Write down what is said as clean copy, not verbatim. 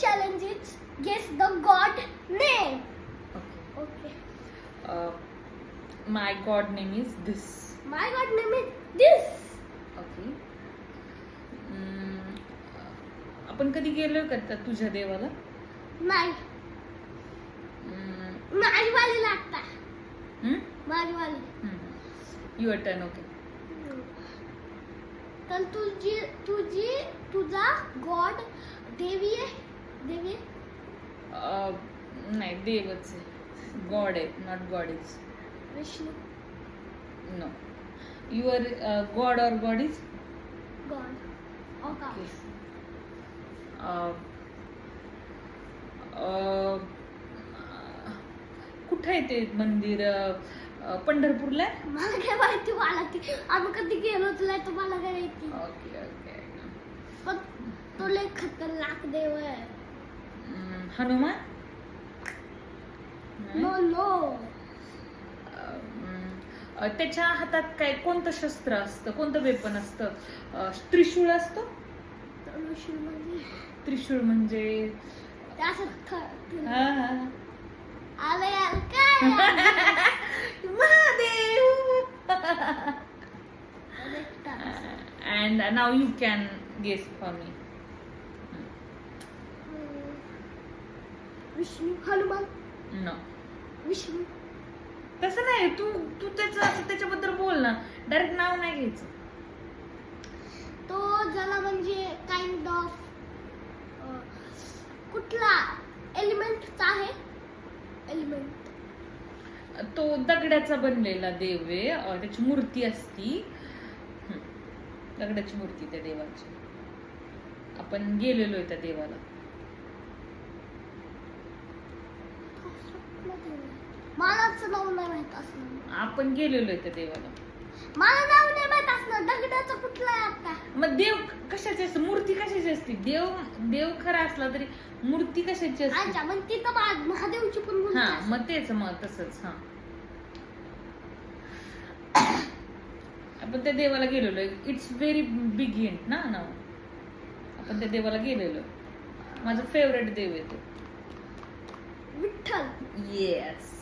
challenge is guess the god name. Okay. Okay. My god name is this. My god name is this. Okay. आपण कधी गेलोय का तुझ्या देवाला? नाही. माझी वाली लागता. माझी वाली. Your turn. ओके. तर तुझा गॉड देवी आहे. नाही, देवच आहे. गॉड आहे, not god is. Vishnu. No. Your god और गॉड इज गॉड. ओके. कुठं आहे ते मंदिर? पंढरपूरला? मला काय माहिती, मला ती आम्ही कधी गेलो तुला तर मला काय माहिती. Okay okay. पण तो लय खतरनाक देव आहे. हनुमान? No no. त्याच्या हातात काय, कोणतं शस्त्र असतं, कोणतं वेपन असतं? त्रिशूळ असतो. त्रिशूळ म्हणजे आलं यार काय Mahadev. And now you can guess for me. Vishnu. Hanuman. No. Vishnu. तसं नाही, तू त्याच्याबद्दल बोल ना, डायरेक्ट नाव नाही घ्यायचं. तो ज्याला म्हणजे काइंड ऑफ कुठला एलिमेंटचा आहे. एलिमेंट. तो दगडाचा बनलेला देव आहे. त्याची मूर्ती असती. दगडाची मूर्ती त्या देवाची. आपण गेलेलो आहे त्या देवाला. मलाच नाव नाही माहित असणार. आपण गेलेलो आहे त्या देवाला. मला नाव नाही माहित असणार. दगडाचा कुठला आहे आता? मग देव कशाची असते? मूर्ती कशाची असते? देव खरा असला तरी मूर्ती कशाची असते? अच्छा, मग तिथं महादेवची पण मूर्ती हा, असते. मग तेच, मग तसंच. हा, आपण त्या देवाला गेलेलो. इट्स व्हेरी बिग हिंट ना नाव. आपण त्या देवाला गेलेलो. माझं फेवरेट देव आहे तो. विठ्ठल. येस.